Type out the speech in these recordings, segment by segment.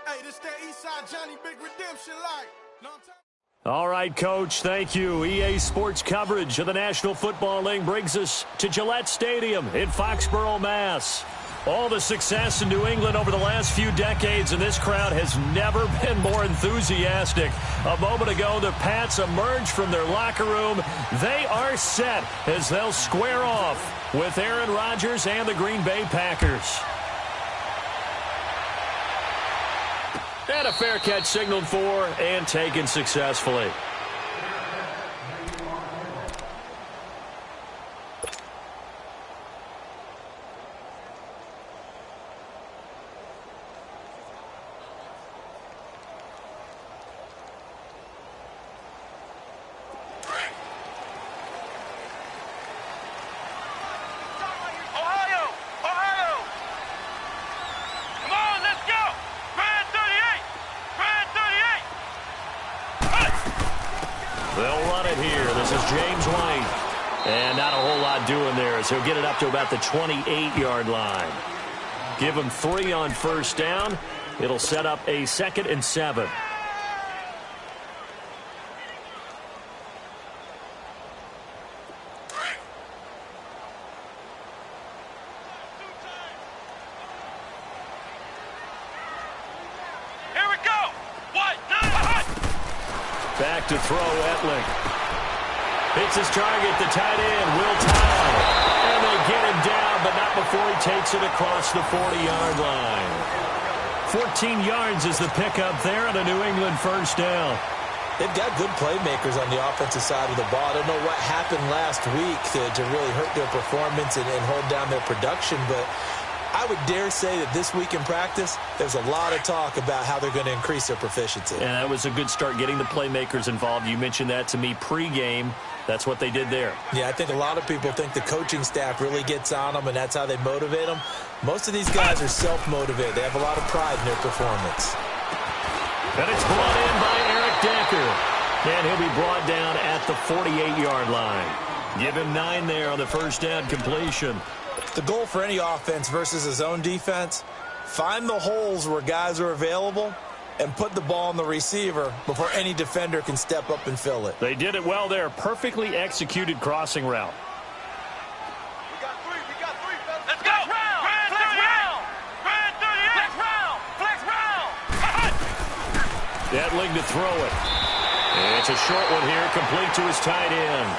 Hey, this that Eastside Johnny Big Redemption like. All right, Coach, thank you. EA Sports coverage of the National Football League brings us to Gillette Stadium in Foxborough, Mass. All the success in New England over the last few decades, and this crowd has never been more enthusiastic. A moment ago, the Pats emerged from their locker room. They are set as they'll square off with Aaron Rodgers and the Green Bay Packers. And a fair catch signaled for and taken successfully. He'll get it up to about the 28-yard line. Give him 3 on first down. It'll set up a 2nd and 7. Here we go. Back to throw, Etling. Hits his target, the tight end, Will Tye. And they get him down, but not before he takes it across the 40-yard line. 14 yards is the pickup there on a New England first down. They've got good playmakers on the offensive side of the ball. I don't know what happened last week to really hurt their performance and hold down their production, but I would dare say that this week in practice, there's a lot of talk about how they're going to increase their proficiency. And that was a good start, getting the playmakers involved. You mentioned that to me pregame. That's what they did there. Yeah, I think a lot of people think the coaching staff really gets on them, and that's how they motivate them. Most of these guys are self-motivated. They have a lot of pride in their performance. And it's brought in by Eric Decker. And he'll be brought down at the 48-yard line. Give him 9 there on the first down completion. The goal for any offense versus a zone defense, find the holes where guys are available and put the ball on the receiver before any defender can step up and fill it. They did it well there. Perfectly executed crossing route. We got 3. Let's go. Flex round. Flex round. Etling to throw it. It's a short one here, complete to his tight end.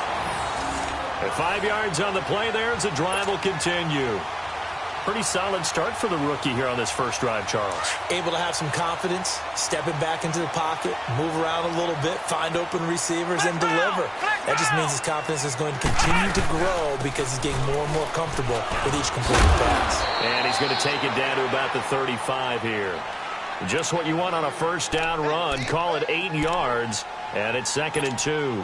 At 5 yards on the play there, as the drive will continue. Pretty solid start for the rookie here on this first drive, Charles. Able to have some confidence, stepping back into the pocket, move around a little bit, find open receivers, and deliver. That just means his confidence is going to continue to grow because he's getting more and more comfortable with each completed pass. And he's going to take it down to about the 35 here. Just what you want on a first down run. Call it 8 yards, and it's 2nd and 2.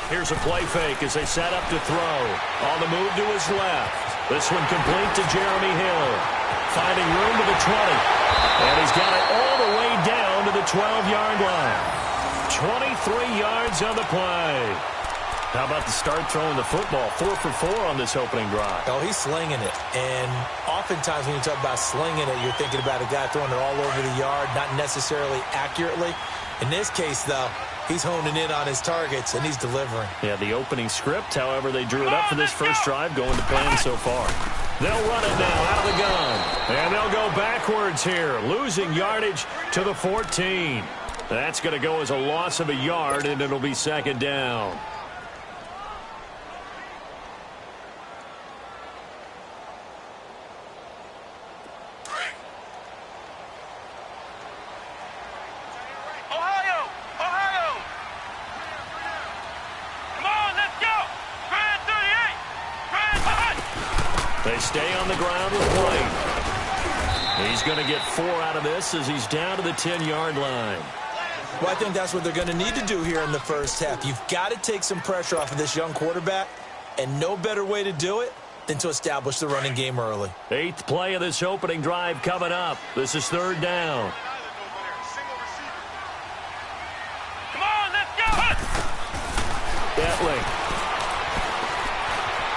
Here's a play fake as they set up to throw. On the move to his left. This one complete to Jeremy Hill. Finding room to the 20. And he's got it all the way down to the 12-yard line. 23 yards on the play. How about the start throwing the football? 4 for 4 on this opening drive. Oh, he's slinging it. And oftentimes when you talk about slinging it, you're thinking about a guy throwing it all over the yard, not necessarily accurately. In this case, though, he's honing in on his targets, and he's delivering. Yeah, the opening script, however, they drew it up for this first drive, going to plan so far. They'll run it now out of the gun. And they'll go backwards here, losing yardage to the 14. That's going to go as a loss of a yard, and it'll be 2nd down. They stay on the ground with White. He's going to get 4 out of this as he's down to the 10-yard line. Well, I think that's what they're going to need to do here in the first half. You've got to take some pressure off of this young quarterback, and no better way to do it than to establish the running game early. 8th play of this opening drive coming up. This is 3rd down. Etling.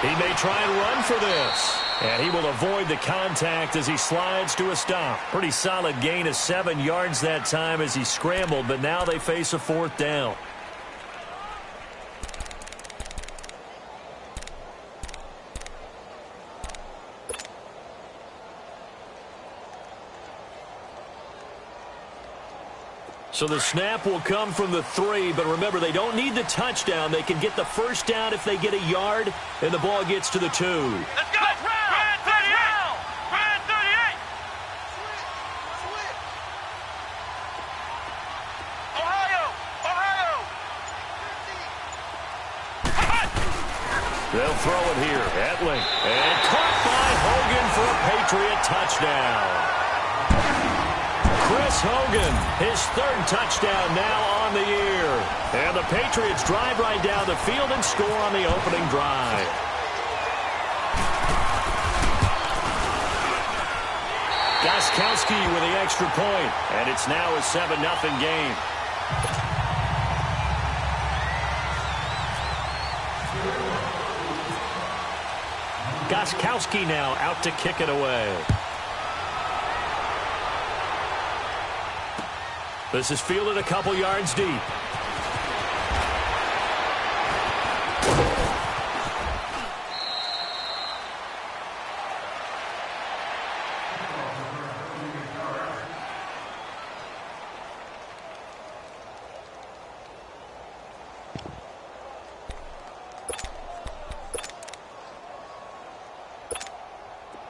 He may try and run for this. And he will avoid the contact as he slides to a stop. Pretty solid gain of 7 yards that time as he scrambled, but now they face a 4th down. So the snap will come from the 3, but remember, they don't need the touchdown. They can get the 1st down if they get a yard, and the ball gets to the 2. Let's go! Brand 38! Brand 38! Ohio! Ohio! They'll throw it here. Etling. And caught by Hogan for a Patriot touchdown. Chris Hogan, his 3rd touchdown now on the year. And the Patriots drive right down the field and score on the opening drive. Gostkowski with the extra point, and it's now a 7-0 game. Gostkowski now out to kick it away. This is fielded a couple yards deep.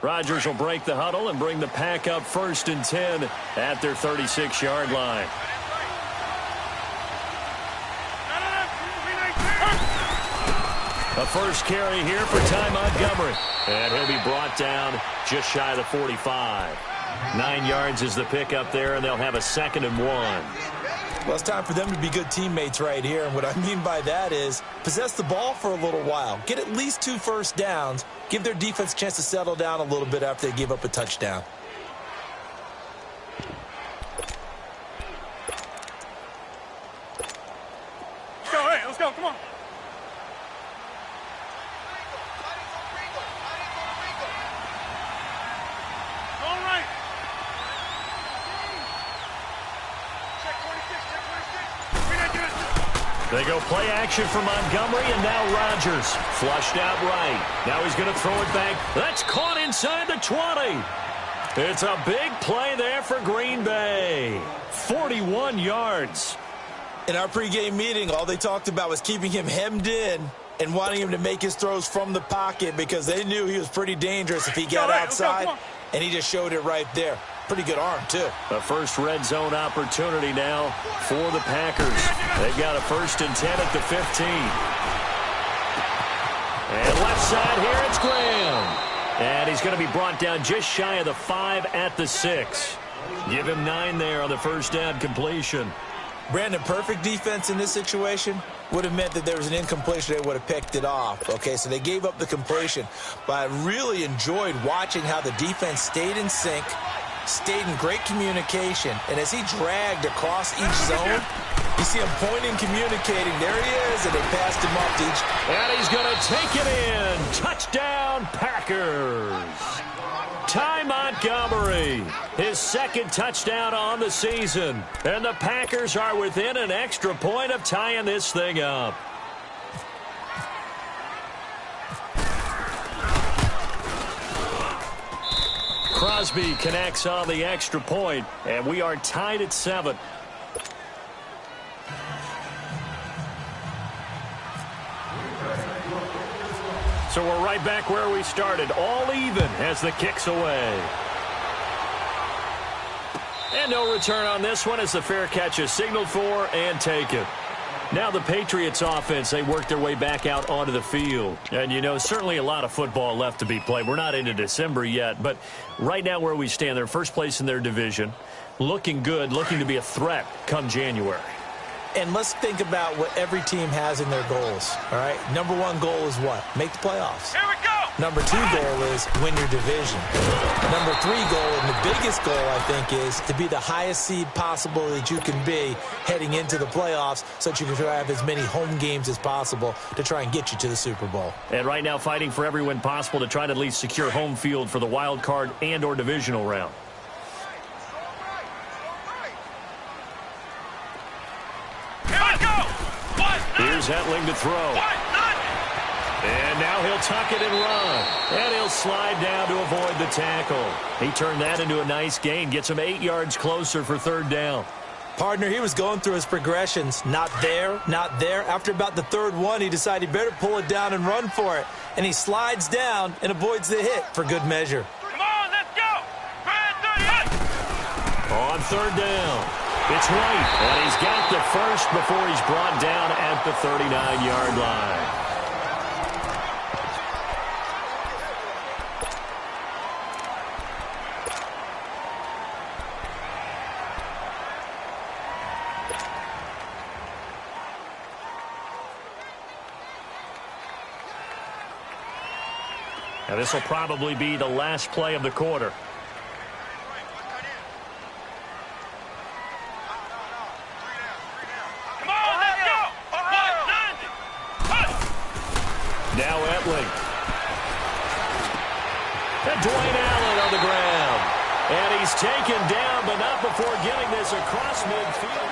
Rodgers will break the huddle and bring the pack up 1st and 10 at their 36-yard line. A first carry here for Ty Montgomery. And he'll be brought down just shy of the 45. 9 yards is the pickup there, and they'll have a 2nd and 1. Well, it's time for them to be good teammates right here. And what I mean by that is possess the ball for a little while. Get at least 2 first downs. Give their defense a chance to settle down a little bit after they give up a touchdown. Let's go, hey, let's go, come on. All right. They go play action for Montgomery, and now Rodgers flushed out right. Now he's going to throw it back. That's caught inside the 20. It's a big play there for Green Bay. 41 yards. In our pregame meeting, all they talked about was keeping him hemmed in and wanting him to make his throws from the pocket because they knew he was pretty dangerous if he got outside, and he just showed it right there. Pretty good arm, too. A first red zone opportunity now for the Packers. They've got a 1st and 10 at the 15. And left side here, it's Graham. And he's going to be brought down just shy of the 5 at the 6. Give him 9 there on the first down completion. Brandon, perfect defense in this situation would have meant that there was an incompletion. They would have picked it off. Okay, so they gave up the completion. But I really enjoyed watching how the defense stayed in sync, stayed in great communication, and as he dragged across each zone, you see him pointing, communicating. There he is, and they passed him off to each. And he's going to take it in. Touchdown, Packers. Ty Montgomery, his 2nd touchdown on the season. And the Packers are within an extra point of tying this thing up. Crosby connects on the extra point, and we are tied at 7. So we're right back where we started, all even as the kick's away. And no return on this one as the fair catch is signaled for and taken. Now the Patriots offense, they work their way back out onto the field. And, you know, certainly a lot of football left to be played. We're not into December yet, but right now where we stand, they're first place in their division, looking good, looking to be a threat come January. And let's think about what every team has in their goals, all right? Number 1 goal is what? Make the playoffs. Here we go! Number 2 goal is win your division. Number 3 goal, and the biggest goal, I think, is to be the highest seed possible that you can be heading into the playoffs so that you can try to have as many home games as possible to try and get you to the Super Bowl. And right now fighting for every win possible to try to at least secure home field for the wild card and or divisional round. Here's Hetling to throw. And now he'll tuck it and run. And he'll slide down to avoid the tackle. He turned that into a nice gain. Gets him 8 yards closer for 3rd down. Partner, he was going through his progressions. Not there, not there. After about the 3rd one, he decided he better pull it down and run for it. And he slides down and avoids the hit for good measure. Come on, let's go. On 3rd down. It's White, and he's got the first before he's brought down at the 39-yard line. Now this will probably be the last play of the quarter. Now Hetling. And Dwayne Allen on the ground. And he's taken down, but not before getting this across midfield.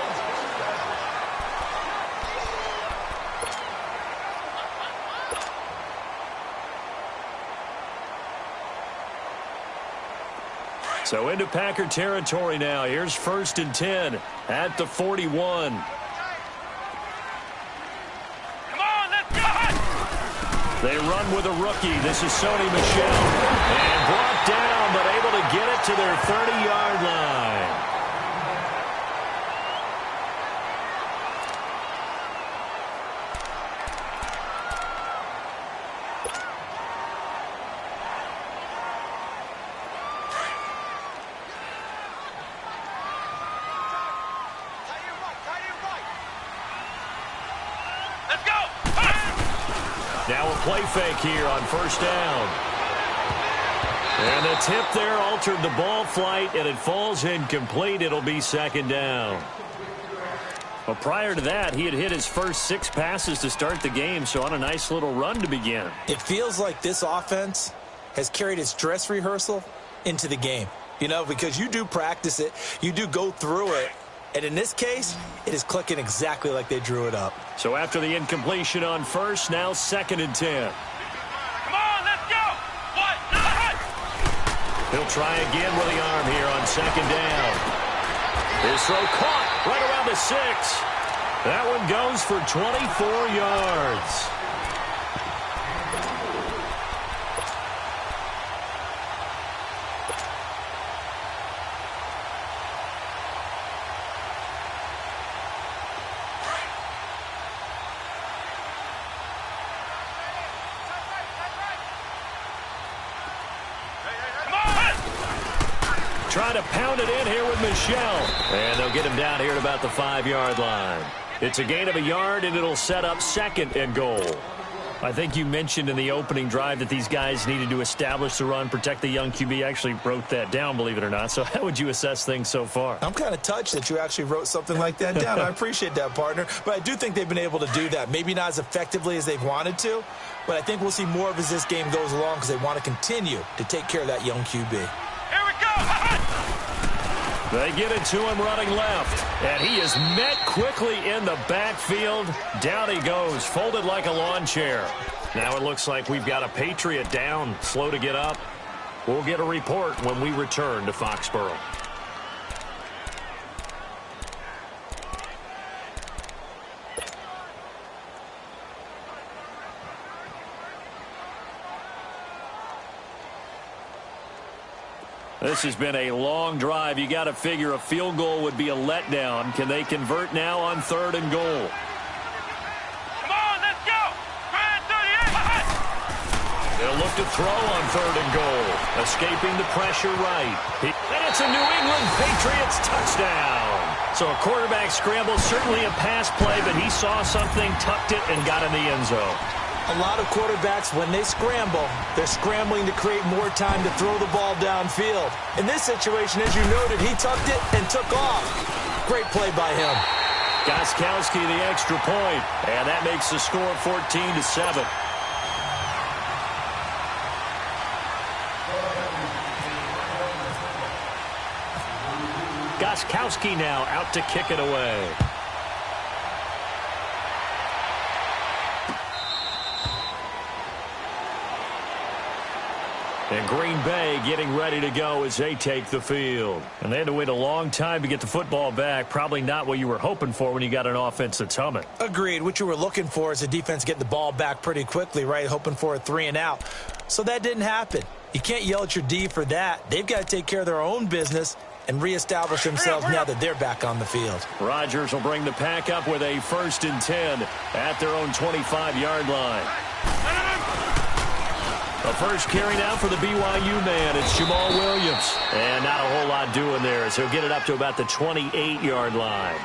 So into Packer territory now. Here's 1st and 10 at the 41. They run with a rookie. This is Sony Michel. And brought down, but able to get it to their 30-yard line. Now a play fake here on 1st down. And the tip there altered the ball flight, and it falls incomplete. It'll be 2nd down. Well, prior to that, he had hit his first 6 passes to start the game, so on a nice little run to begin. It feels like this offense has carried its dress rehearsal into the game. You know, because you do practice it, you do go through it, and in this case, it is clicking exactly like they drew it up. So after the incompletion on 1st, now 2nd and 10. Come on, let's go. He'll try again with the arm here on 2nd down. His throw caught right around the 6. That one goes for 24 yards. Trying to pound it in here with Michel. And they'll get him down here at about the 5-yard line. It's a gain of a yard, and it'll set up 2nd and goal. I think you mentioned in the opening drive that these guys needed to establish the run, protect the young QB. Actually wrote that down, believe it or not. So how would you assess things so far? I'm kind of touched that you actually wrote something like that down. I appreciate that, partner. But I do think they've been able to do that. Maybe not as effectively as they've wanted to, but I think we'll see more of as this game goes along because they want to continue to take care of that young QB. They get it to him running left, and he is met quickly in the backfield. Down he goes, folded like a lawn chair. Now it looks like we've got a Patriot down, slow to get up. We'll get a report when we return to Foxborough. This has been a long drive. You got to figure a field goal would be a letdown. Can they convert now on 3rd and goal? Come on, let's go. 38. They'll look to throw on 3rd and goal. Escaping the pressure right. And it's a New England Patriots touchdown. So a quarterback scramble, certainly a pass play, but he saw something, tucked it, and got in the end zone. A lot of quarterbacks, when they scramble, they're scrambling to create more time to throw the ball downfield. In this situation, as you noted, he tucked it and took off. Great play by him. Gostkowski the extra point, and that makes the score 14-7. Gostkowski now out to kick it away. And Green Bay getting ready to go as they take the field. And they had to wait a long time to get the football back. Probably not what you were hoping for when you got an offense that's humming. Agreed. What you were looking for is the defense getting the ball back pretty quickly, right? Hoping for a 3-and-out. So that didn't happen. You can't yell at your D for that. They've got to take care of their own business and reestablish themselves now that they're back on the field. Rodgers will bring the pack up with a 1st and 10 at their own 25-yard line. The first carry now for the BYU man. It's Jamal Williams. And not a whole lot doing there as he'll get it up to about the 28-yard line.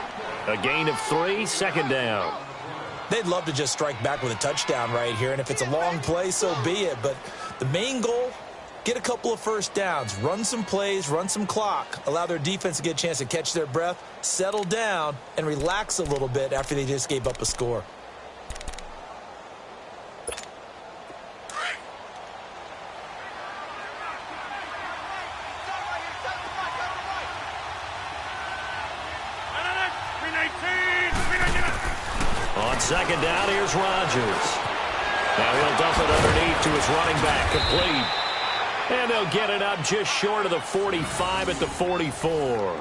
A gain of 3, 2nd down. They'd love to just strike back with a touchdown right here. And if it's a long play, so be it. But the main goal, get a couple of first downs, run some plays, run some clock, allow their defense to get a chance to catch their breath, settle down, and relax a little bit after they just gave up a score. On 2nd down, here's Rodgers. Now he'll dump it underneath to his running back, complete. And they'll get it up just short of the 45 at the 44.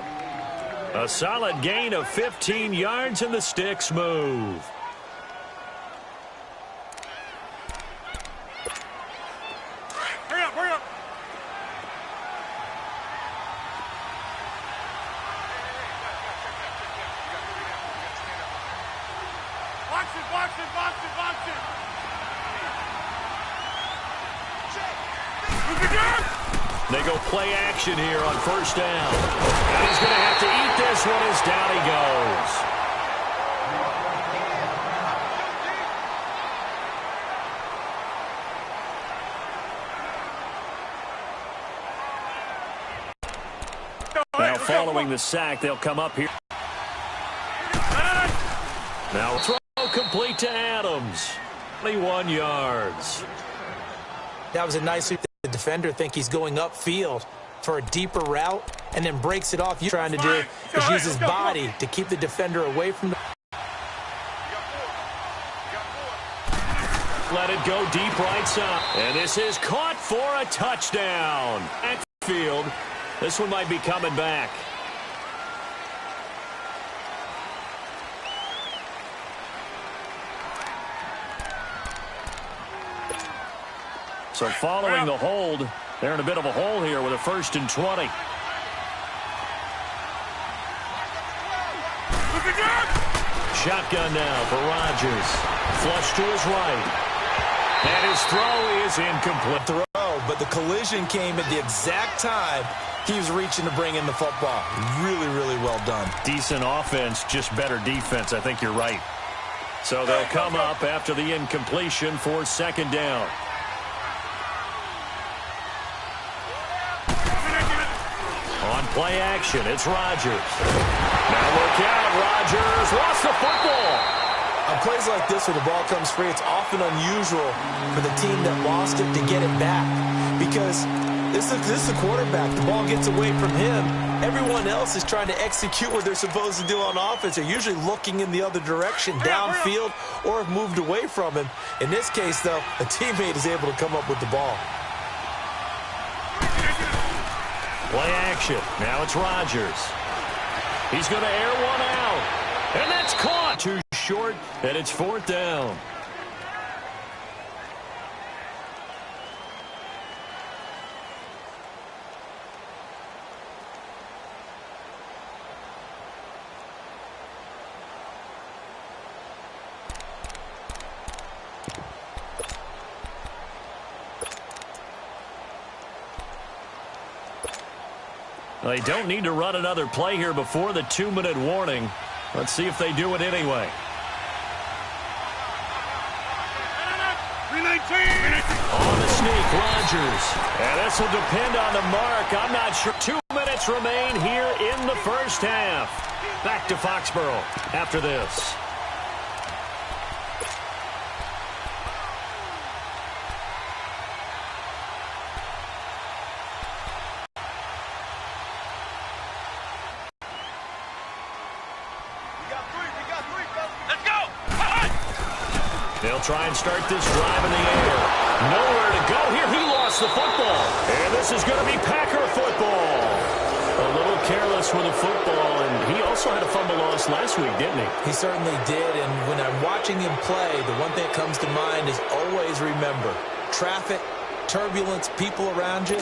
A solid gain of 15 yards, and the sticks move. Hurry up, hurry up. Box it, box it, box it, box it. They go play action here on 1st down. And he's going to have to eat this one as down he goes. Now following the sack, they'll come up here. Now throw complete to Adams. 21 yards. That was a nice sweep. The defender think he's going upfield for a deeper route and then breaks it off. You're trying to do is use his body to keep the defender away from the... Let it go deep right side. And this is caught for a touchdown. Backfield. This one might be coming back. So following the hold, they're in a bit of a hole here with a 1st and 20. Shotgun now for Rodgers. Flush to his right. And his throw is incomplete. But the collision came at the exact time he was reaching to bring in the football. Really, really well done. Decent offense, just better defense. I think you're right. So they'll come up after the incompletion for 2nd down. On play action, it's Rodgers. Now look out, Rodgers lost the football. On plays like this where the ball comes free, it's often unusual for the team that lost it to get it back. Because this is the quarterback. The ball gets away from him. Everyone else is trying to execute what they're supposed to do on offense. They're usually looking in the other direction, downfield, or have moved away from him. In this case, though, a teammate is able to come up with the ball. Play action. Now it's Rodgers. He's going to air one out. And that's caught. Too short, and it's 4th down. They don't need to run another play here before the 2-minute warning. Let's see if they do it anyway. On the sneak, Rodgers. And this will depend on the mark. I'm not sure. 2 minutes remain here in the first half. Back to Foxborough after this. They'll try and start this drive in the air. Nowhere to go here. He lost the football. And this is going to be Packer football. A little careless with the football, and he also had a fumble loss last week, didn't he? He certainly did, and when I'm watching him play, the one thing that comes to mind is always remember, traffic, turbulence, people around you,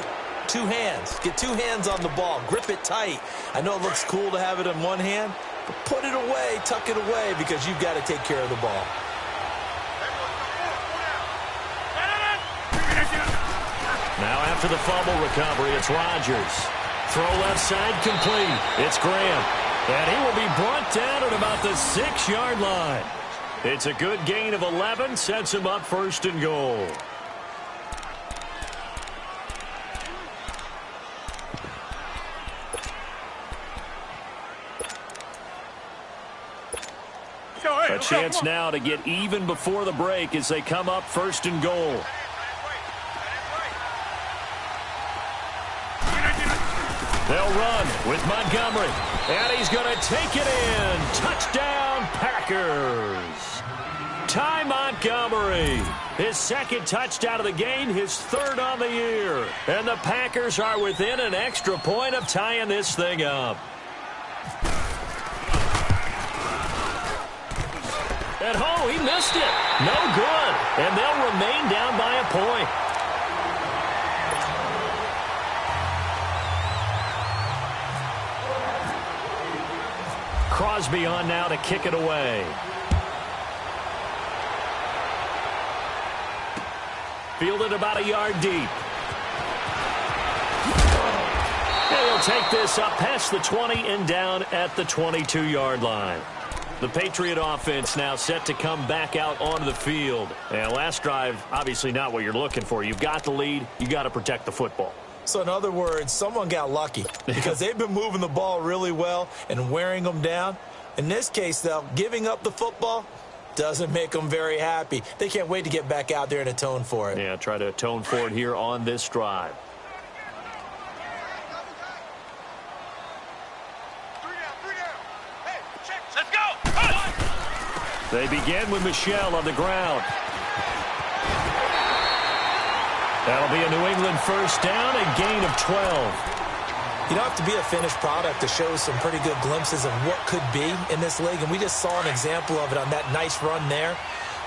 2 hands. Get 2 hands on the ball. Grip it tight. I know it looks cool to have it in one hand, but put it away, tuck it away, because you've got to take care of the ball. Now after the fumble recovery, it's Rodgers. Throw left side complete. It's Graham. And he will be brought down at about the 6-yard line. It's a good gain of 11. Sets him up 1st and goal. A chance now to get even before the break as they come up 1st and goal. They'll run with Montgomery. And he's going to take it in. Touchdown, Packers. Ty Montgomery. His 2nd touchdown of the game, his 3rd on the year. And the Packers are within an extra point of tying this thing up. And oh, he missed it. No good. And they'll remain down by a point. Crosby on now to kick it away. Fielded about a yard deep. And he'll take this up past the 20 and down at the 22-yard line. The Patriot offense now set to come back out onto the field. And last drive, obviously not what you're looking for. You've got the lead. You got to protect the football. So in other words, someone got lucky because they've been moving the ball really well and wearing them down. In this case, though, giving up the football doesn't make them very happy. They can't wait to get back out there and atone for it. Yeah, try to atone for it here on this drive. Let's go! They begin with Michel on the ground. That'll be a New England 1st down, a gain of 12. You don't have to be a finished product to show some pretty good glimpses of what could be in this league, and we just saw an example of it on that nice run there.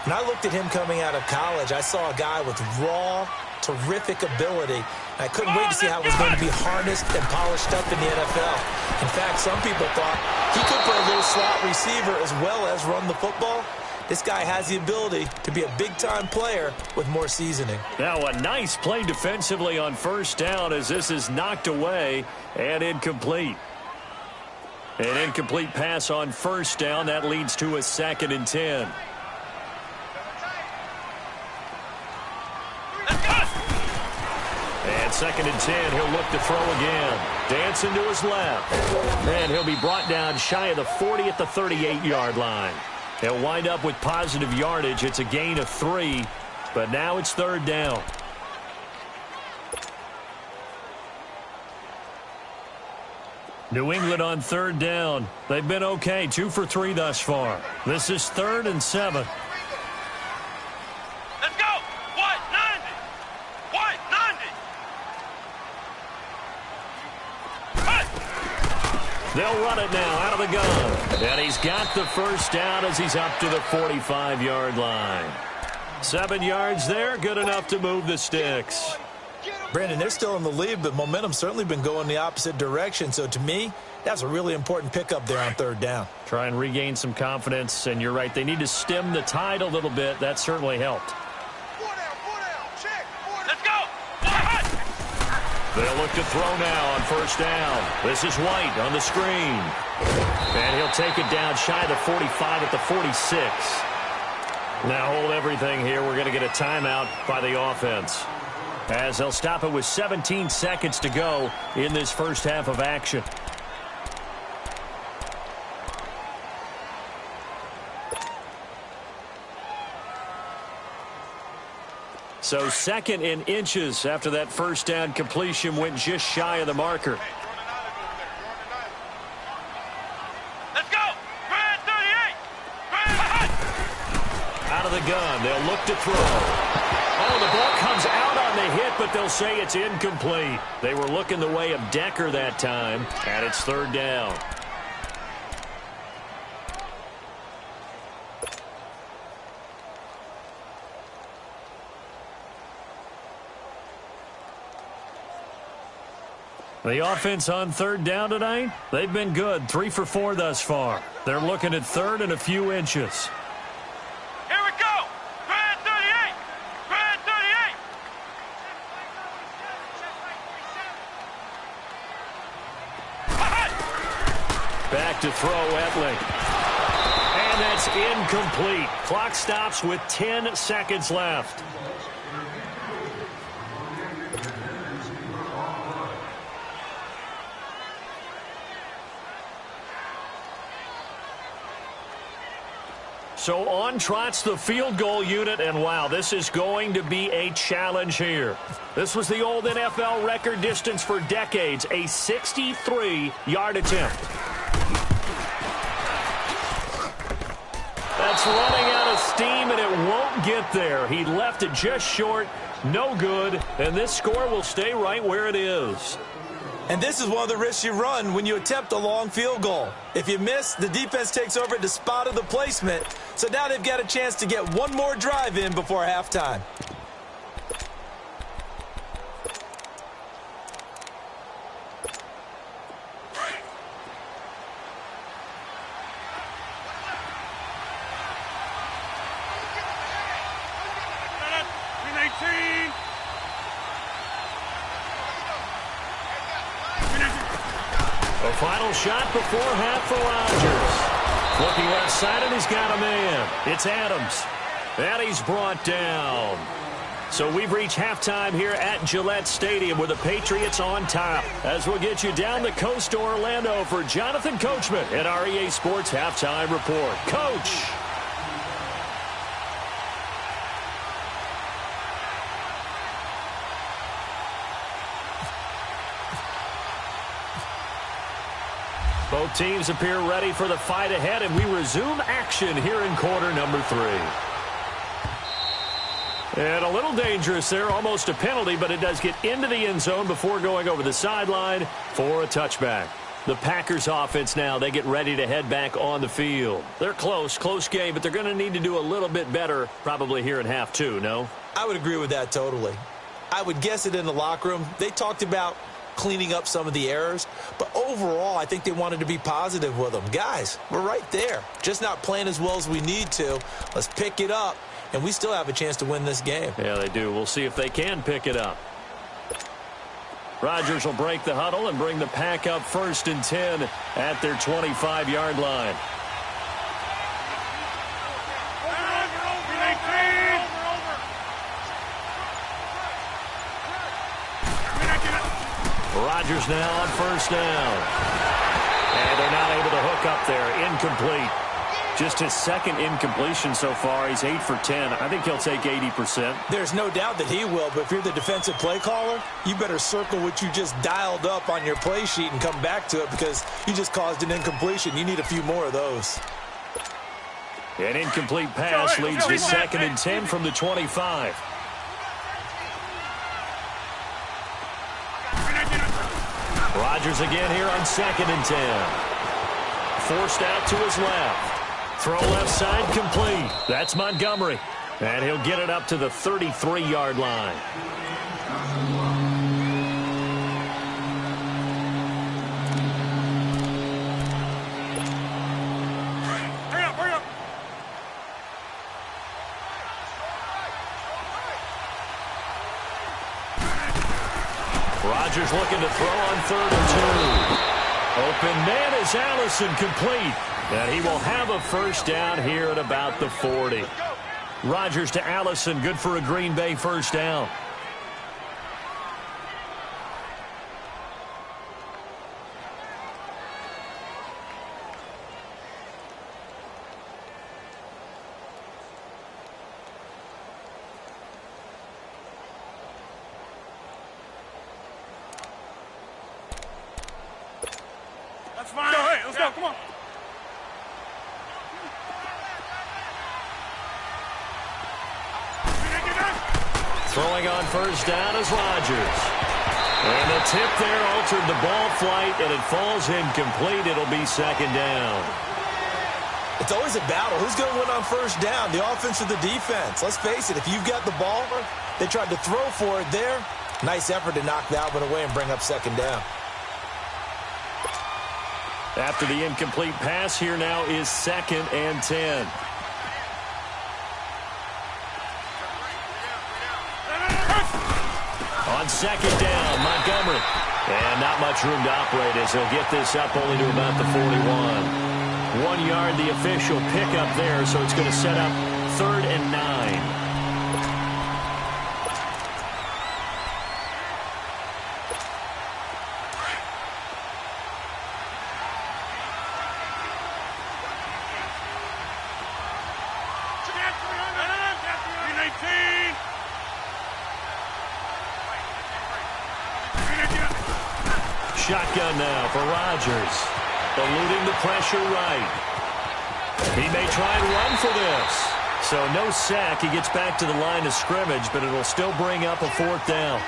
When I looked at him coming out of college, I saw a guy with raw, terrific ability. I couldn't wait to see how it was going to be harnessed and polished up in the NFL. In fact, some people thought he could play a little slot receiver as well as run the football. This guy has the ability to be a big-time player with more seasoning. Now a nice play defensively on 1st down as this is knocked away and incomplete. An incomplete pass on 1st down. That leads to a 2nd and 10. And 2nd and 10, he'll look to throw again. Dancing to his left. And he'll be brought down shy of the 40 at the 38-yard line. He'll wind up with positive yardage. It's a gain of 3, but now it's 3rd down. New England on 3rd down. They've been okay, 2 for 3 thus far. This is 3rd and 7. Let's go! What? 90! What? 90! They'll run it now out of the gun. And he's got the 1st down as he's up to the 45-yard line. 7 yards there, good enough to move the sticks. Brandon, they're still in the lead, but momentum's certainly been going the opposite direction. So to me, that's a really important pickup there on 3rd down. Try and regain some confidence, and you're right. They need to stem the tide a little bit. That certainly helped. Let's go! They'll look to throw now on 1st down. This is White on the screen. And he'll take it down shy of the 45 at the 46. Now hold everything here. We're going to get a timeout by the offense, as they'll stop it with 17 seconds to go in this first half of action. So second in inches after that first down completion went just shy of the marker. Let's go! Brand 38! Out of the gun, they'll look to throw. Oh, the ball comes out on the hit, but they'll say it's incomplete. They were looking the way of Decker that time, and it's third down. The offense on third down tonight, they've been good, 3 for 4 thus far. They're looking at third and a few inches. Here we go! Brand 38! Brand 38! Back to throw, Etling. And that's incomplete. Clock stops with 10 seconds left. So on trots the field goal unit, and wow, this is going to be a challenge here. This was the old NFL record distance for decades, a 63-yard attempt. That's running out of steam, and it won't get there. He left it just short, no good, and this score will stay right where it is. And this is one of the risks you run when you attempt a long field goal. If you miss, the defense takes over at the spot of the placement. So now they've got a chance to get one more drive in before halftime. A final shot before half for Rodgers. Looking left side, and he's got a man. It's Adams. And he's brought down. So we've reached halftime here at Gillette Stadium with the Patriots on top. As we'll get you down the coast to Orlando for Jonathan Coachman at our EA Sports Halftime Report. Coach. Both teams appear ready for the fight ahead, and we resume action here in quarter number 3. And a little dangerous there, almost a penalty, but it does get into the end zone before going over the sideline for a touchback. The Packers offense now, they get ready to head back on the field. They're close game, but they're going to need to do a little bit better probably here in half 2, no? I would agree with that totally. I would guess it in the locker room. They talked about cleaning up some of the errors, but overall I think they wanted to be positive with them. Guys, we're right there, just not playing as well as we need to. Let's pick it up, and we still have a chance to win this game. Yeah, they do. We'll see if they can pick it up. Rodgers will break the huddle and bring the pack up 1st and 10 at their 25-yard line. Rodgers now on 1st down. And they're not able to hook up there. Incomplete. Just his 2nd incompletion so far. He's 8 for 10. I think he'll take 80%. There's no doubt that he will, but if you're the defensive play caller, you better circle what you just dialed up on your play sheet and come back to it because you just caused an incompletion. You need a few more of those. An incomplete pass leads to 2nd and 10 from the 25. Rodgers again here on 2nd and 10. Forced out to his left. Throw left side complete. That's Montgomery. And he'll get it up to the 33-yard line. Hurry up. Rodgers looking to throw on 3rd and 2. Open man is Allison, complete. And he will have a 1st down here at about the 40. Rodgers to Allison, good for a Green Bay first down. That's fine. Hey, let's go. Come on. Throwing on first down is Rodgers. And the tip there altered the ball flight, and it falls incomplete. It'll be second down. It's always a battle. Who's going to win on first down, the offense or the defense? Let's face it, if you've got the ball, they tried to throw for it there. Nice effort to knock that one away and bring up second down. After the incomplete pass, here now is 2nd and 10. On second down, Montgomery. And not much room to operate as he'll get this up only to about the 41. 1 yard, the official pickup there, so it's going to set up 3rd and 9. Shotgun now for Rodgers. Eluding the pressure right. He may try and run for this. So no sack. He gets back to the line of scrimmage, but it'll still bring up a 4th down.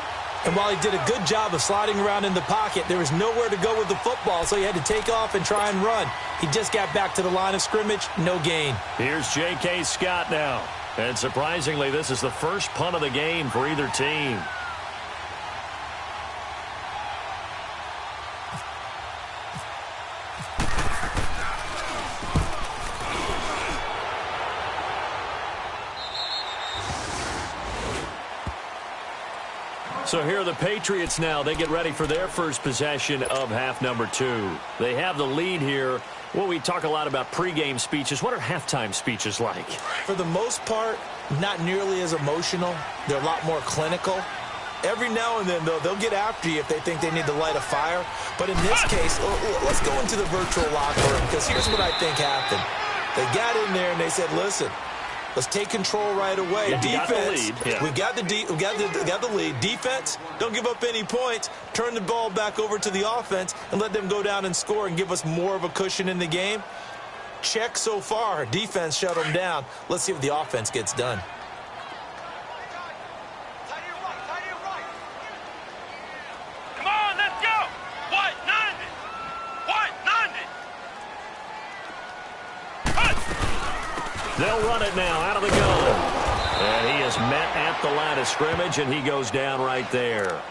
And while he did a good job of sliding around in the pocket, there was nowhere to go with the football, so he had to take off and try and run. He just got back to the line of scrimmage, no gain. Here's J.K. Scott now. And surprisingly, this is the first punt of the game for either team. So here are the Patriots now. They get ready for their first possession of half number 2. They have the lead here. Well, we talk a lot about pregame speeches. What are halftime speeches like? For the most part, not nearly as emotional. They're a lot more clinical. Every now and then, though, they'll get after you if they think they need to light a fire. But in this case, let's go into the virtual locker room, because here's what I think happened. They got in there and they said, listen, let's take control right away. Yeah, defense, we got the lead. Defense, don't give up any points. Turn the ball back over to the offense and let them go down and score and give us more of a cushion in the game. Check so far. Defense shut them down. Let's see what the offense gets done. Come on, let's go. White 90. White 90. They'll run it now out of the gun. And he is met at the line of scrimmage, and he goes down right there.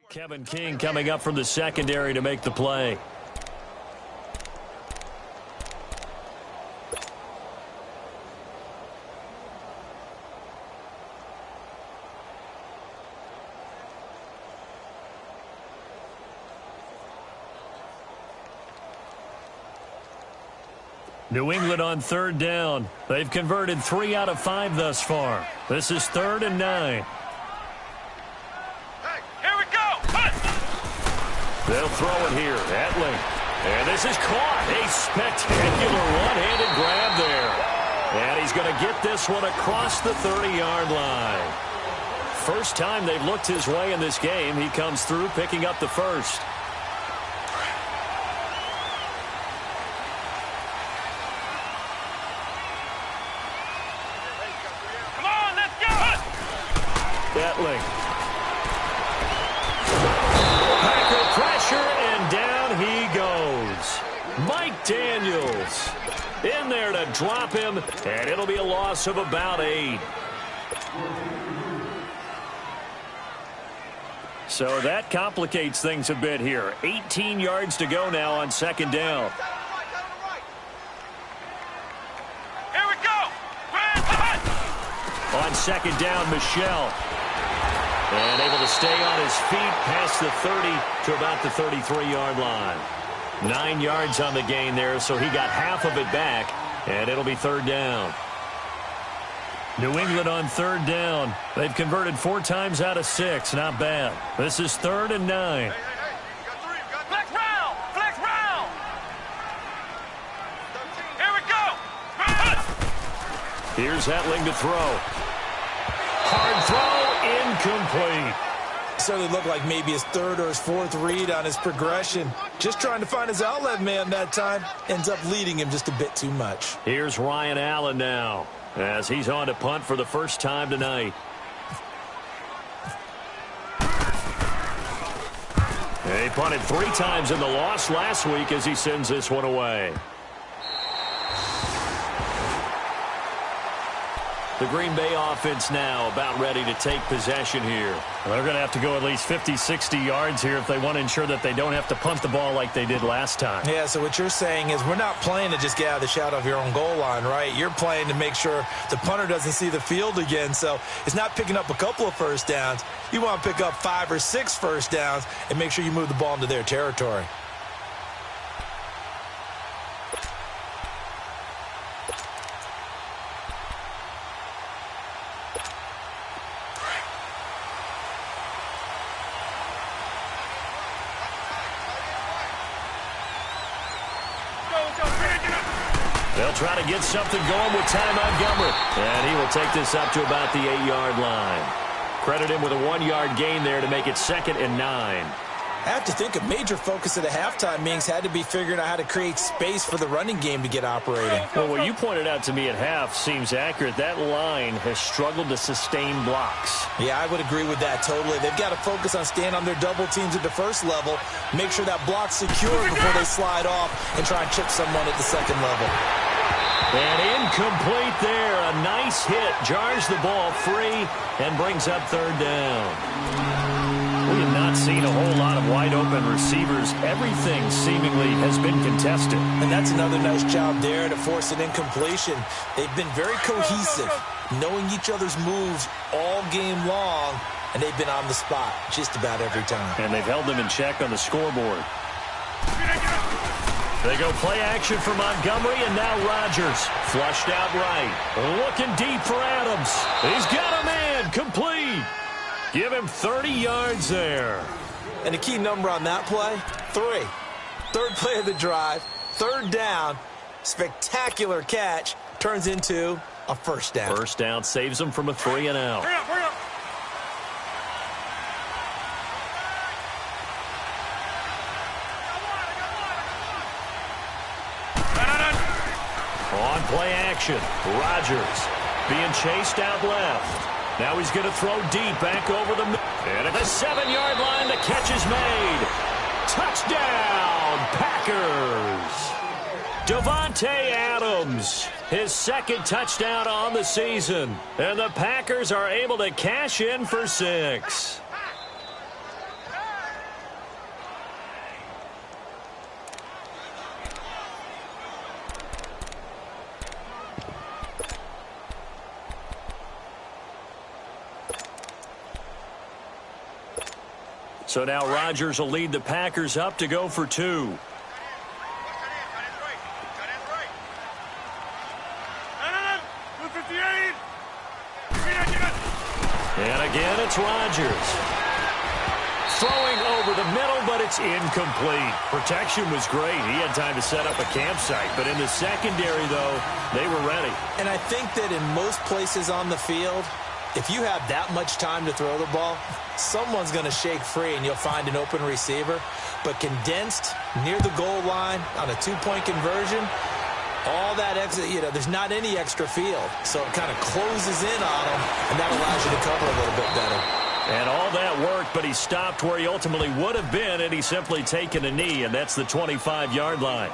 Kevin King coming up from the secondary to make the play. New England on 3rd down. They've converted 3 out of 5 thus far. This is 3rd and 9. They'll throw it here. Etling. And this is caught. A spectacular one-handed grab there. And he's going to get this one across the 30-yard line. First time they've looked his way in this game. He comes through picking up the first. Come on, let's go. Etling. Pressure, and down he goes. Mike Daniels in there to drop him, and it'll be a loss of about 8. So that complicates things a bit here. 18 yards to go now on second down. Here we go. On second down, Michelle. And able to stay on his feet past the 30 to about the 33-yard line. 9 yards on the gain there, so he got half of it back, and it'll be third down. New England on third down. They've converted 4 times out of 6. Not bad. This is 3rd and 9. Flex round. Flex round. Here we go. Here's Hetling to throw. Hard throw, incomplete. Certainly looked like maybe his 3rd or his 4th read on his progression. Just trying to find his outlet man that time. Ends up leading him just a bit too much. Here's Ryan Allen now, as he's on to punt for the first time tonight. He punted 3 times in the loss last week as he sends this one away. The Green Bay offense now about ready to take possession here. Well, they're going to have to go at least 50, 60 yards here if they want to ensure that they don't have to punt the ball like they did last time. Yeah, so what you're saying is we're not playing to just get out of the shadow of your own goal line, right? You're playing to make sure the punter doesn't see the field again. So it's not picking up a couple of first downs. You want to pick up 5 or 6 first downs and make sure you move the ball into their territory. They'll try to get something going with Ty Montgomery. And he will take this up to about the 8-yard line. Credit him with a 1-yard gain there to make it 2nd and 9. I have to think a major focus at a halftime means had to be figuring out how to create space for the running game to get operating. Well, what you pointed out to me at half seems accurate. That line has struggled to sustain blocks. Yeah, I would agree with that totally. They've got to focus on staying on their double teams at the first level, make sure that block's secure before they slide off and try and chip someone at the second level. And incomplete there. A nice hit. Jars the ball free and brings up third down. We have not seen a whole lot of wide-open receivers. Everything seemingly has been contested. And that's another nice job there to force an incompletion. They've been very cohesive, knowing each other's moves all game long, and they've been on the spot just about every time. And they've held them in check on the scoreboard. They go play action for Montgomery, and now Rodgers. Flushed out right. Looking deep for Adams. He's got a man. Complete. Give him 30 yards there. And the key number on that play, 3. Third play of the drive, third down, spectacular catch, turns into a first down. First down saves them from a 3 and out. Hurry up, hurry up. On play action, Rodgers being chased out left. Now he's going to throw deep back over the middle. And at the 7-yard line, the catch is made. Touchdown, Packers. Davante Adams, his 2nd touchdown on the season. And the Packers are able to cash in for 6. So now Rodgers will lead the Packers up to go for 2. And again, it's Rodgers. Throwing over the middle, but it's incomplete. Protection was great. He had time to set up a campsite. But in the secondary, though, they were ready. And I think that in most places on the field, if you have that much time to throw the ball, someone's going to shake free and you'll find an open receiver. But condensed near the goal line on a 2-point conversion, all that extra, there's not any extra field. So it kind of closes in on them, and that allows you to cover a little bit better. And all that worked, but he stopped where he ultimately would have been, and he's simply taken a knee, and that's the 25-yard line.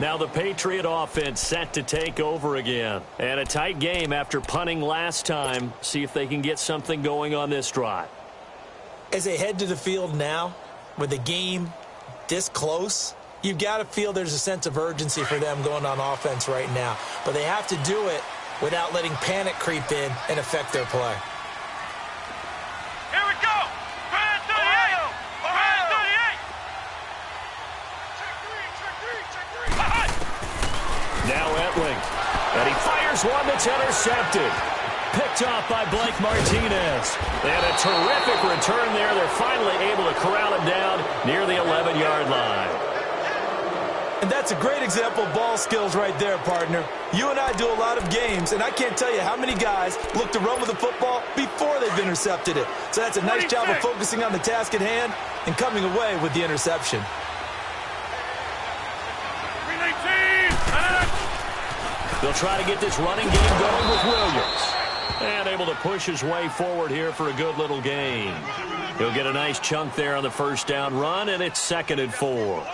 Now the Patriot offense set to take over again. And a tight game after punting last time. See if they can get something going on this drive. As they head to the field now, with the game this close, you've got to feel there's a sense of urgency for them going on offense right now. But they have to do it without letting panic creep in and affect their play. Here we go! Brand 38! Brand 38! Now Etling. And he fires one that's intercepted. Picked off by Blake Martinez. And a terrific return there. They're finally able to corral him down near the 11-yard line. And that's a great example of ball skills right there, partner. You and I do a lot of games, and I can't tell you how many guys look to run with the football before they've intercepted it. So that's a nice job of focusing on the task at hand and coming away with the interception. 319! They'll try to get this running game going with Williams. And able to push his way forward here for a good little gain. He'll get a nice chunk there on the first down run, and it's 2nd and 4.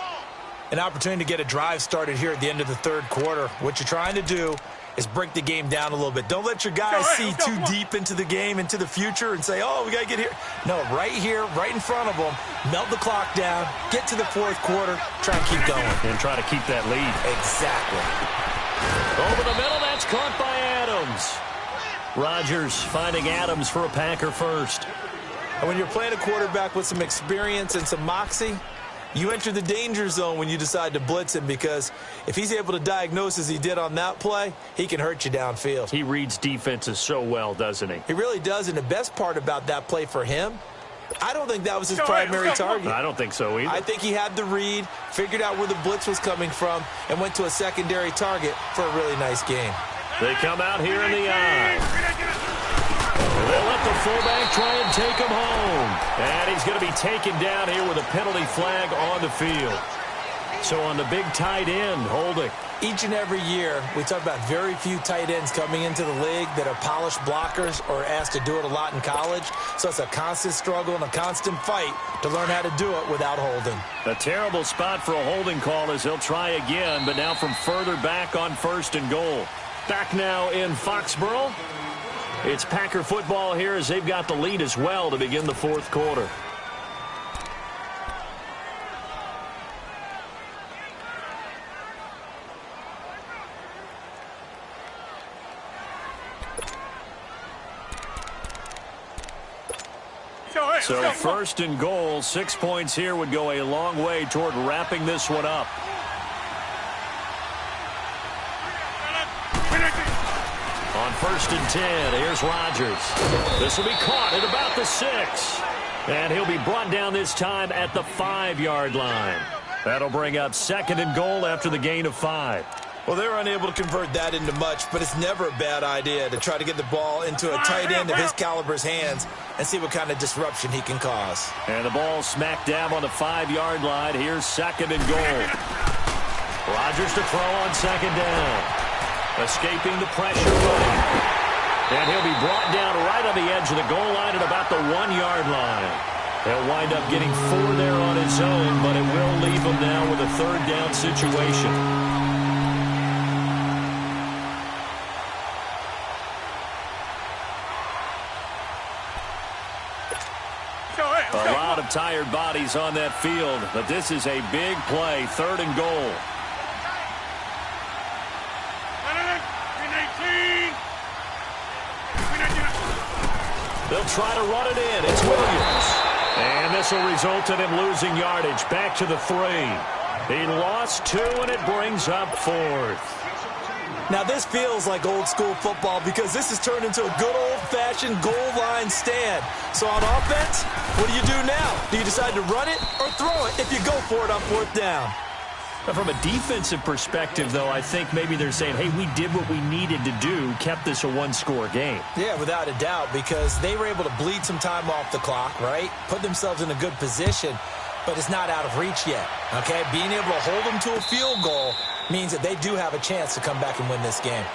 An opportunity to get a drive started here at the end of the third quarter. What you're trying to do is break the game down a little bit. Don't let your guys see too deep into the game, into the future, and say, oh, we got to get here. No, right here, right in front of them, melt the clock down, get to the fourth quarter, try and keep going. And try to keep that lead. Exactly. Over the middle, that's caught by Adams. Rodgers finding Adams for a Packer first. And when you're playing a quarterback with some experience and some moxie, you enter the danger zone when you decide to blitz him, because if he's able to diagnose as he did on that play, he can hurt you downfield. He reads defenses so well, doesn't he? He really does, and the best part about that play for him, I don't think that was his primary target. I don't think so either. I think he had the read, figured out where the blitz was coming from, and went to a secondary target for a really nice game. They come out here in the eye. They'll let the fullback try and take him home. And he's going to be taken down here with a penalty flag on the field. So on the big tight end, holding. Each and every year, we talk about very few tight ends coming into the league that are polished blockers or asked to do it a lot in college. So it's a constant struggle and a constant fight to learn how to do it without holding. A terrible spot for a holding call as he'll try again, but now from further back on 1st and goal. Back now in Foxborough. It's Packer football here as they've got the lead as well to begin the fourth quarter. So 1st and goal, 6 points here would go a long way toward wrapping this one up. On 1st and 10, here's Rodgers. This will be caught at about the 6. And he'll be brought down this time at the 5-yard line. That'll bring up 2nd and goal after the gain of 5. Well, they were unable to convert that into much, but it's never a bad idea to try to get the ball into a tight end of his caliber's hands and see what kind of disruption he can cause. And the ball smacked down on the 5-yard line. Here's 2nd and goal. Rodgers to throw on 2nd down. Escaping the pressure running. And he'll be brought down right on the edge of the goal line at about the 1-yard line. He'll wind up getting 4 there on his own, but it will leave him now with a 3rd down situation. A lot of tired bodies on that field, but this is a big play, 3rd and goal. They'll try to run it in. It's Williams. And this will result in him losing yardage. Back to the 3. He lost 2, and it brings up 4th. Now, this feels like old-school football because this has turned into a good old-fashioned goal line stand. So on offense, what do you do now? Do you decide to run it or throw it if you go for it on 4th down? From a defensive perspective, though, I think maybe they're saying, hey, we did what we needed to do, kept this a 1-score game. Yeah, without a doubt, because they were able to bleed some time off the clock, right? Put themselves in a good position, but it's not out of reach yet, okay? Being able to hold them to a field goal means that they do have a chance to come back and win this game.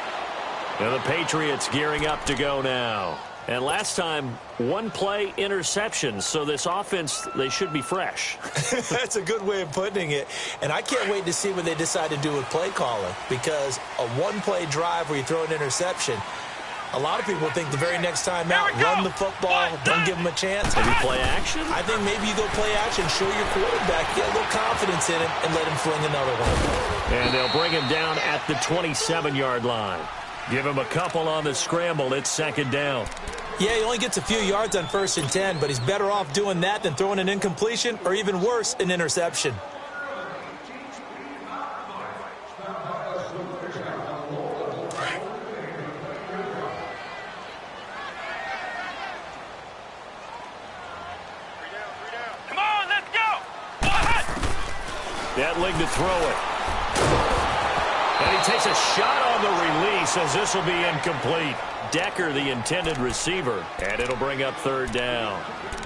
Now the Patriots gearing up to go now. And last time, 1 play interception, so this offense, they should be fresh. That's a good way of putting it. And I can't wait to see what they decide to do with play calling, because a 1-play drive where you throw an interception, A lot of people think the very next time out, run the football, don't give them a chance. Maybe play action? I think maybe you go play action, show your quarterback, get a little confidence in him, and let him fling another one. And they'll bring him down at the 27-yard line. Give him a couple on the scramble. It's second down. Yeah, he only gets a few yards on 1st and 10, but he's better off doing that than throwing an incompletion or even worse, an interception. Come on, let's go! Gatling to throw it. And he takes a shot on the release as this will be incomplete. Decker, the intended receiver, and it'll bring up third down.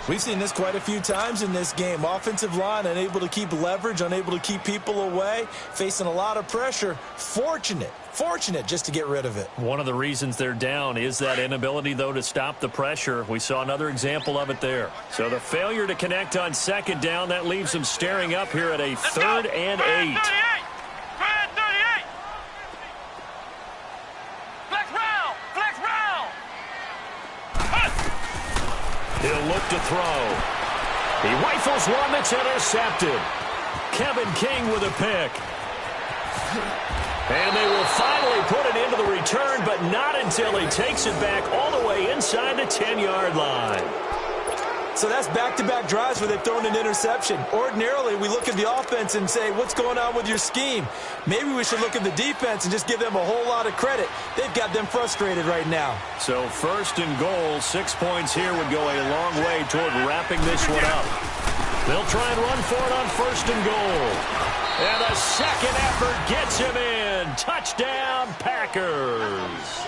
We've seen this quite a few times in this game. Offensive line unable to keep leverage, unable to keep people away, facing a lot of pressure. Fortunate just to get rid of it. One of the reasons they're down is that inability, though, to stop the pressure. We saw another example of it there. So the failure to connect on second down, that leaves them staring up here at a third and 8. He'll look to throw. He rifles one that's intercepted. Kevin King with a pick. And they will finally put it into the return, but not until he takes it back all the way inside the 10-yard line. So that's back-to-back drives where they've thrown an interception. Ordinarily, we look at the offense and say, what's going on with your scheme? Maybe we should look at the defense and just give them a whole lot of credit. They've got them frustrated right now. So 1st and goal, 6 points here would go a long way toward wrapping this one up. They'll try and run for it on 1st and goal. And a second effort gets him in. Touchdown, Packers.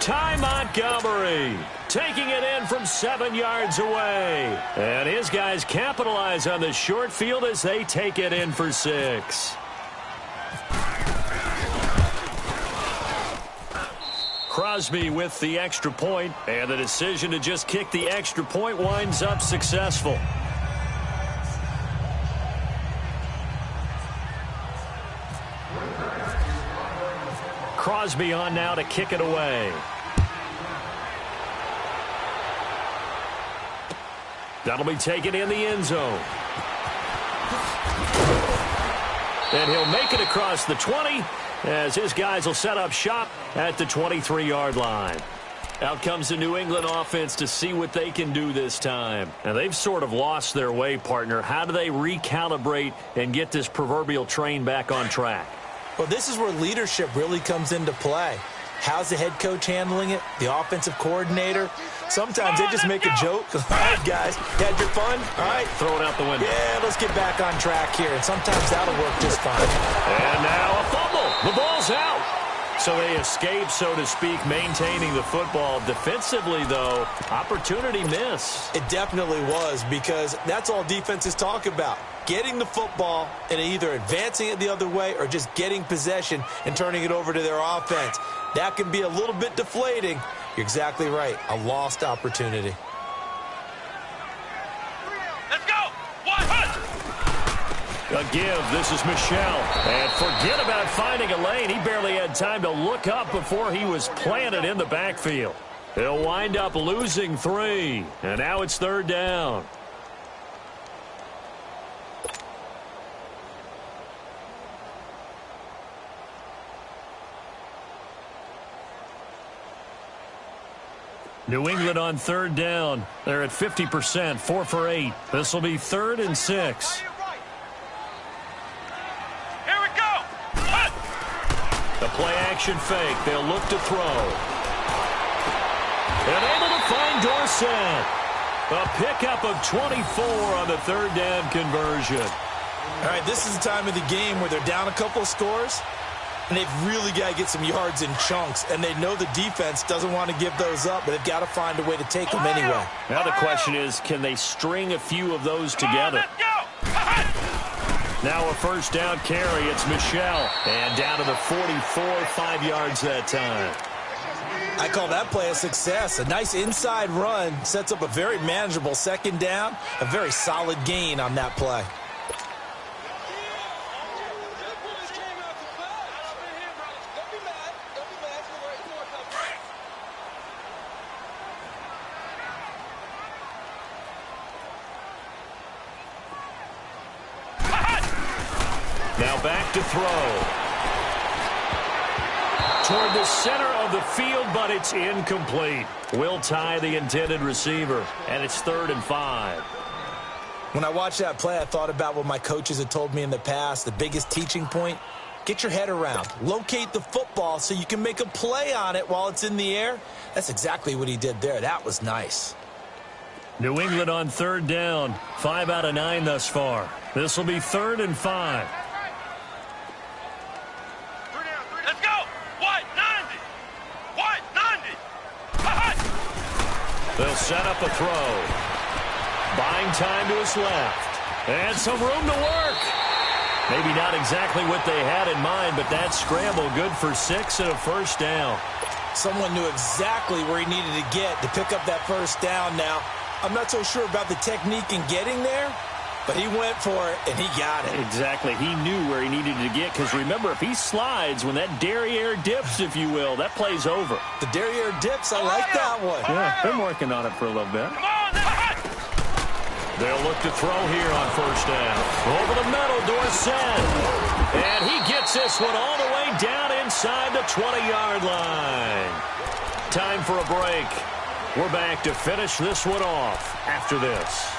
Ty Montgomery taking it in from 7 yards away. And his guys capitalize on the short field as they take it in for 6. Crosby with the extra point, and the decision to just kick the extra point winds up successful. Crosby on now to kick it away. That'll be taken in the end zone. And he'll make it across the 20 as his guys will set up shop at the 23-yard line. Out comes the New England offense to see what they can do this time. And they've sort of lost their way, partner. How do they recalibrate and get this proverbial train back on track? Well, this is where leadership really comes into play. How's the head coach handling it? The offensive coordinator? Sometimes they just make a joke. All right, guys, you had your fun? All right. Throw it out the window. Yeah, let's get back on track here. And sometimes that'll work just fine. And now a fumble. The ball's out. So they escape, so to speak, maintaining the football. Defensively, though, opportunity miss. It definitely was, because that's all defenses talk about. Getting the football and either advancing it the other way or just getting possession and turning it over to their offense. That can be a little bit deflating. You're exactly right. A lost opportunity. Let's go! A give. This is Michel. And forget about finding a lane. He barely had time to look up before he was planted in the backfield. He'll wind up losing 3. And now it's third down. New England on third down. They're at 50%, 4 for 8. This will be 3rd and 6. Here we go! The play-action fake. They'll look to throw. And able to find Dorsett. A pickup of 24 on the third down conversion. All right, this is the time of the game where they're down a couple of scores, and they've really got to get some yards in chunks, and they know the defense doesn't want to give those up, but they've got to find a way to take them anyway. Now the question is, can they string a few of those together? Now a first down carry. It's Michel. And down to the 44, 5 yards that time. I call that play a success. A nice inside run sets up a very manageable second down. A very solid gain on that play. Now back to throw. Toward the center of the field, but it's incomplete. Will tie the intended receiver, and it's 3rd and 5. When I watched that play, I thought about what my coaches had told me in the past. The biggest teaching point, get your head around. Locate the football so you can make a play on it while it's in the air. That's exactly what he did there. That was nice. New England on 3rd down. 5 out of 9 thus far. This will be 3rd and 5. Let's go. White 90. White 90. They'll set up a throw. Buying time to his left. And some room to work. Maybe not exactly what they had in mind, but that scramble good for 6 and a first down. Someone knew exactly where he needed to get to pick up that first down. Now, I'm not so sure about the technique in getting there, but he went for it, and he got it. Exactly. He knew where he needed to get, because remember, if he slides, when that derriere dips, if you will, that play's over. The derriere dips, I like that one. Yeah, been working on it for a little bit. Come on. They'll look to throw here on first down. Over the middle, Dorsett. And he gets this one all the way down inside the 20-yard line. Time for a break. We're back to finish this one off after this.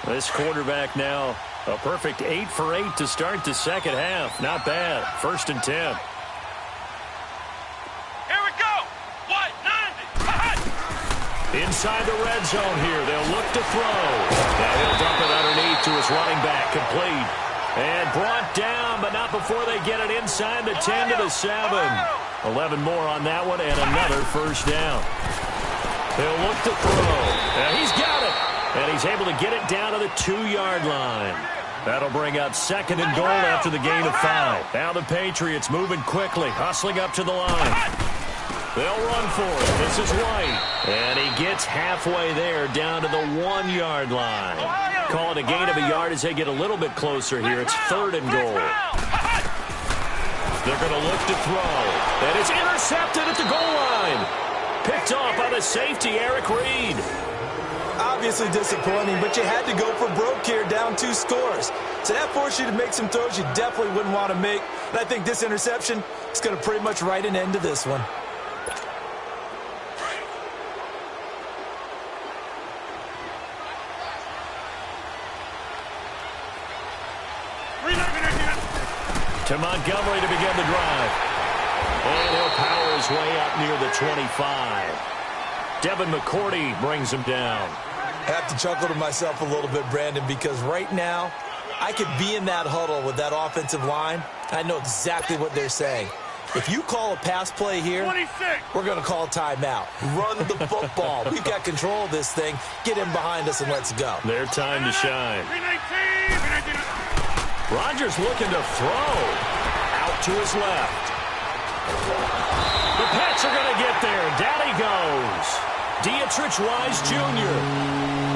This quarterback now, a perfect 8 for 8 to start the second half. Not bad. 1st and 10. Inside the red zone here. They'll look to throw. Now he'll dump it underneath to his running back. Complete. And brought down, but not before they get it inside the 10 to the 7. 11 more on that one, and another first down. They'll look to throw. And he's got it. And he's able to get it down to the 2-yard line. That'll bring up 2nd and goal after the gain of 5. Now the Patriots moving quickly, hustling up to the line. They'll run for it. This is White. And he gets halfway there down to the 1-yard line. Call it a gain of a yard as they get a little bit closer here. It's 3rd and goal. They're going to look to throw. And it's intercepted at the goal line. Picked off by the safety, Eric Reed. Obviously disappointing, but you had to go for broke here, down 2 scores. So that forced you to make some throws you definitely wouldn't want to make. And I think this interception is going to pretty much write an end to this one. To Montgomery to begin the drive. And he'll power his way up near the 25. Devin McCourty brings him down. I have to chuckle to myself a little bit, Brandon, because right now I could be in that huddle with that offensive line. I know exactly what they're saying. If you call a pass play here, 26. We're going to call a timeout. Run the football. We've got control of this thing. Get him behind us and let's go. Their time to shine. 319. Rodgers looking to throw. Out to his left. The Pats are going to get there. Down he goes. Dietrich Wise Jr.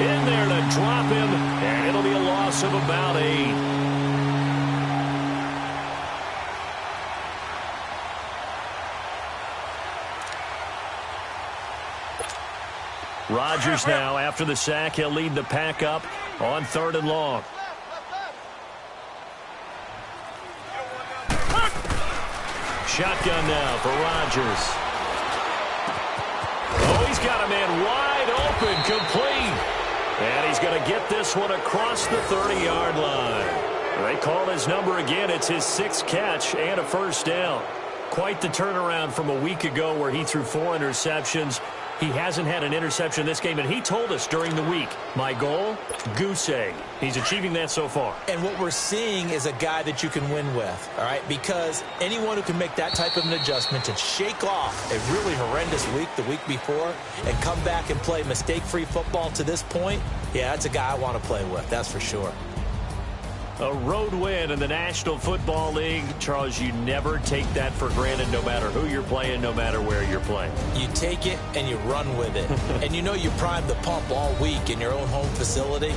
in there to drop him, and it'll be a loss of about 8. Rodgers now, after the sack, he'll lead the pack up on 3rd and long. Shotgun now for Rodgers. Oh, he's got a man wide open, complete. And he's going to get this one across the 30-yard line. They call his number again. It's his 6th catch and a first down. Quite the turnaround from a week ago where he threw 4 interceptions. He hasn't had an interception this game, and he told us during the week, my goal, goose egg. He's achieving that so far. And what we're seeing is a guy that you can win with, all right? Because anyone who can make that type of an adjustment and shake off a really horrendous week the week before and come back and play mistake-free football to this point, yeah, that's a guy I want to play with, that's for sure. A road win in the National Football League. Charles, you never take that for granted no matter who you're playing, no matter where you're playing. You take it and you run with it. And you know you primed the pump all week in your own home facility.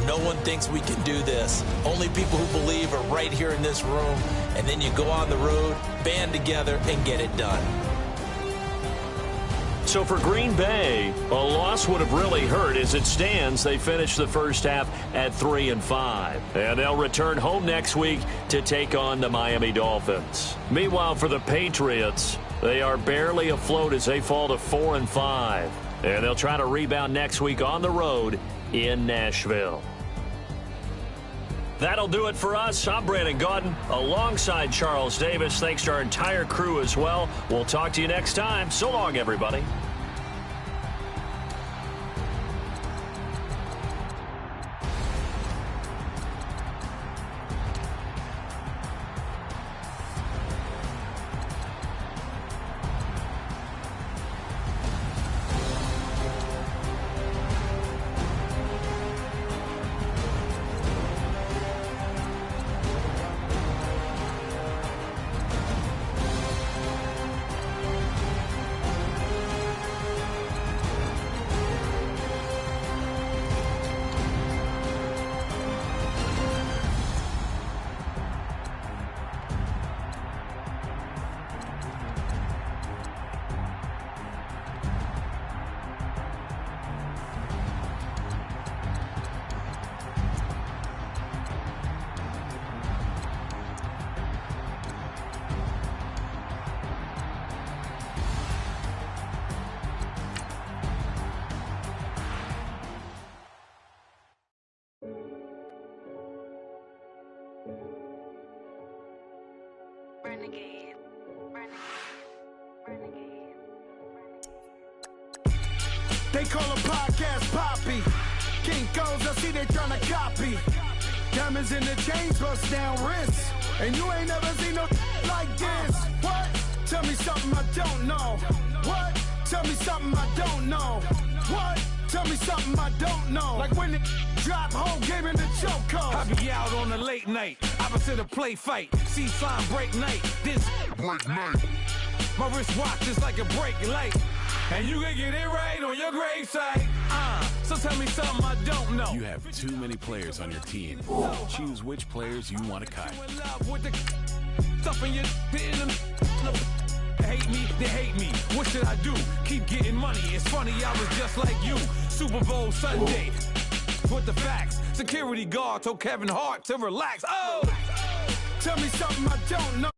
No one thinks we can do this. Only people who believe are right here in this room. And then you go on the road, band together, and get it done. So for Green Bay, a loss would have really hurt. As it stands, they finished the first half at 3-5. And they'll return home next week to take on the Miami Dolphins. Meanwhile, for the Patriots, they are barely afloat as they fall to 4-5. And they'll try to rebound next week on the road in Nashville. That'll do it for us. I'm Brandon Gaudin alongside Charles Davis. Thanks to our entire crew as well. We'll talk to you next time. So long, everybody. They call a podcast Poppy. Kinkos, I see they tryna copy. Diamonds in the chains, bust down wrists. And you ain't never seen no like this. What? Tell me something I don't know. What? Tell me something I don't know. What? Tell me something I don't know. Like when it drop, whole game in the choke code. I be out on a late night, opposite a play fight. See slime break night, this break night. My wristwatch is like a break light. And you can get it right on your gravesite. So tell me something I don't know. You have too many players on your team. Choose which players you want to cut. You in love with the stuff in your hate me, they hate me. What should I do? Keep getting money. It's funny, I was just like you. Super Bowl Sunday. With the facts. Security guard told Kevin Hart to relax. Oh! Tell me something I don't know.